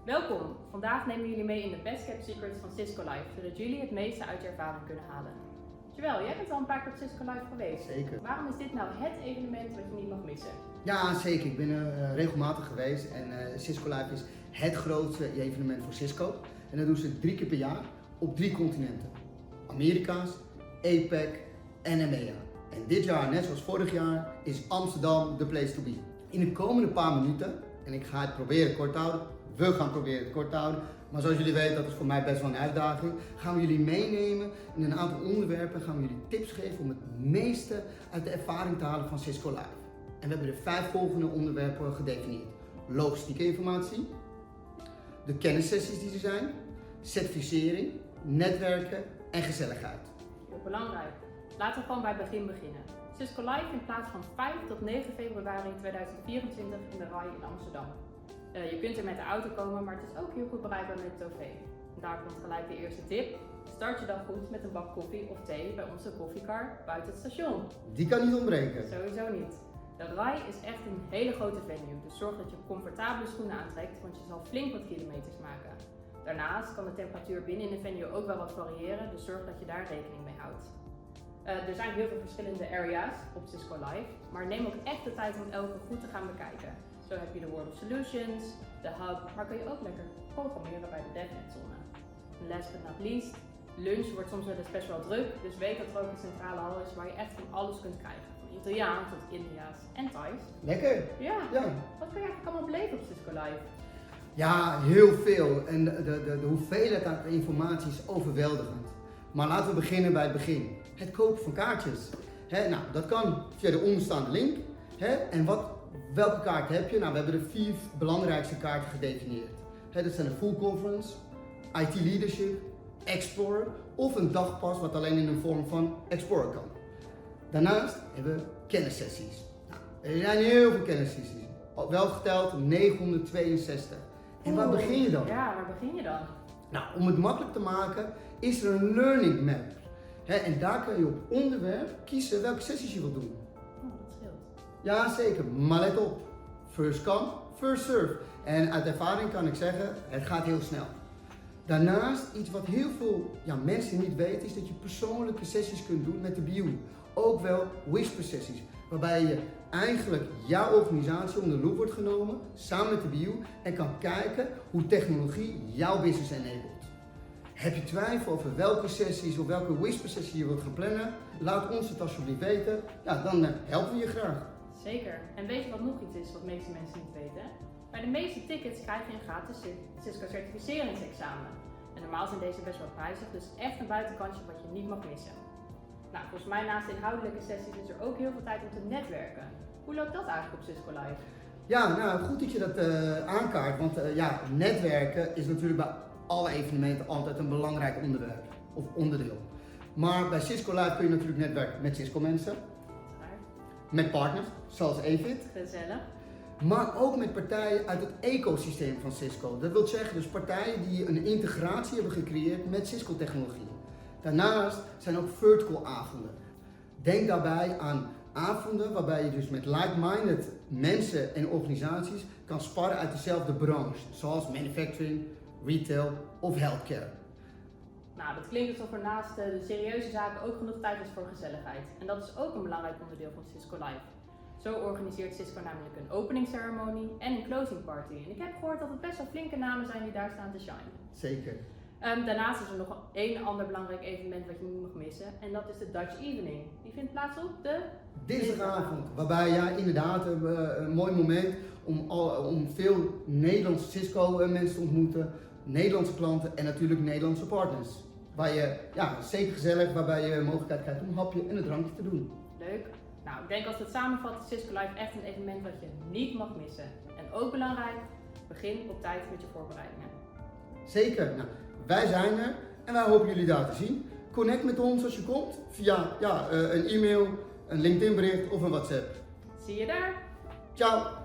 Welkom! Vandaag nemen we jullie mee in de Best Kept Secrets van Cisco Live, zodat jullie het meeste uit je ervaring kunnen halen. Joël, jij bent al een paar keer op Cisco Live geweest. Zeker. Waarom is dit nou het evenement wat je niet mag missen? Ja, zeker. Ik ben er regelmatig geweest en Cisco Live is het grootste evenement voor Cisco. En dat doen ze 3 keer per jaar op 3 continenten. Amerika's, APAC en EMEA. En dit jaar, net zoals vorig jaar, is Amsterdam de place to be. In de komende paar minuten, en ik ga het proberen kort te houden, we gaan proberen het kort te houden, maar zoals jullie weten, dat is voor mij best wel een uitdaging, gaan we jullie meenemen in een aantal onderwerpen, gaan we jullie tips geven om het meeste uit de ervaring te halen van Cisco Live. En we hebben de 5 volgende onderwerpen gedefinieerd. Logistieke informatie, de kennissessies die er zijn, certificering, netwerken en gezelligheid. Heel belangrijk. Laten we gewoon bij het begin beginnen. Cisco Live vindt plaats van 5 tot 9 februari 2024 in de RAI in Amsterdam. Je kunt er met de auto komen, maar het is ook heel goed bereikbaar met het OV. En daar komt gelijk de eerste tip. Start je dag goed met een bak koffie of thee bij onze koffiekar buiten het station. Die kan niet ontbreken. Sowieso niet. De RAI is echt een hele grote venue, dus zorg dat je comfortabele schoenen aantrekt, want je zal flink wat kilometers maken. Daarnaast kan de temperatuur binnen in de venue ook wel wat variëren, dus zorg dat je daar rekening mee houdt. Er zijn heel veel verschillende areas op Cisco Live, maar neem ook echt de tijd om elke goed te gaan bekijken. Zo heb je de World of Solutions, de Hub, maar kun je ook lekker programmeren bij de DevNet-zone. Last but not least, lunch wordt soms wel eens best wel druk, dus weet dat er ook een centrale hal is waar je echt van alles kunt krijgen. Van Italiaans tot India's en Thais. Lekker. Ja. Ja. Wat kun je eigenlijk allemaal beleven op Cisco Live? Ja, heel veel. En de hoeveelheid aan informatie is overweldigend. Maar laten we beginnen bij het begin. Het kopen van kaartjes. Nou, dat kan via de onderstaande link. En welke kaart heb je? Nou, we hebben de 4 belangrijkste kaarten gedefinieerd. Dat zijn de Full Conference, IT Leadership, Explorer of een dagpas wat alleen in de vorm van Explorer kan. Daarnaast hebben we kennissessies. Nou, er zijn heel veel kennissessies. Wel geteld 962. En waar begin je dan? Ja, waar begin je dan? Nou, om het makkelijk te maken is er een learning map. En daar kan je op onderwerp kiezen welke sessies je wilt doen. Oh, dat scheelt. Ja, zeker. Maar let op. First come, first serve. En uit ervaring kan ik zeggen, het gaat heel snel. Daarnaast, iets wat heel veel mensen niet weten, is dat je persoonlijke sessies kunt doen met de BU. Ook wel whisper sessies. Waarbij je eigenlijk jouw organisatie onder de loep wordt genomen, samen met de BU, en kan kijken hoe technologie jouw business enabled. Heb je twijfel over welke sessies of welke whisper sessie je wilt gaan plannen? Laat ons het alsjeblieft weten. Ja, dan helpen we je graag. Zeker. En weet je wat nog iets is wat de meeste mensen niet weten? Bij de meeste tickets krijg je een gratis Cisco certificeringsexamen. En normaal zijn deze best wel prijzig, dus echt een buitenkantje wat je niet mag missen. Nou, volgens mij naast de inhoudelijke sessies is er ook heel veel tijd om te netwerken. Hoe loopt dat eigenlijk op Cisco Live? Ja, nou goed dat je dat aankaart, want netwerken is natuurlijk bij alle evenementen altijd een belangrijk onderwerp of onderdeel. Maar bij Cisco Live kun je natuurlijk netwerken met Cisco mensen, met partners zoals Avid, Gezellig. maar ook met partijen uit het ecosysteem van Cisco. Dat wil zeggen dus partijen die een integratie hebben gecreëerd met Cisco technologie. Daarnaast zijn ook vertical avonden. Denk daarbij aan avonden waarbij je dus met like-minded mensen en organisaties kan sparren uit dezelfde branche, zoals manufacturing, retail of healthcare. Nou, dat klinkt alsof er naast de serieuze zaken ook genoeg tijd is voor gezelligheid. En dat is ook een belangrijk onderdeel van Cisco Live. Zo organiseert Cisco namelijk een openingsceremonie en een closing party. En ik heb gehoord dat het best wel flinke namen zijn die daar staan te shinen. Zeker. Daarnaast is er nog één ander belangrijk evenement wat je niet mag missen. En dat is de Dutch Evening. Die vindt plaats op de Dinsdagavond, waarbij inderdaad een mooi moment om veel Nederlandse Cisco mensen te ontmoeten, Nederlandse klanten en natuurlijk Nederlandse partners. Waar je, zeker gezellig, waarbij je de mogelijkheid krijgt om een hapje en een drankje te doen. Leuk. Nou, ik denk als we het samenvatten, Cisco Live echt een evenement wat je niet mag missen. En ook belangrijk, begin op tijd met je voorbereidingen. Zeker. Nou, wij zijn er en wij hopen jullie daar te zien. Connect met ons als je komt via een e-mail, een LinkedIn bericht of een WhatsApp. Zie je daar? Ciao!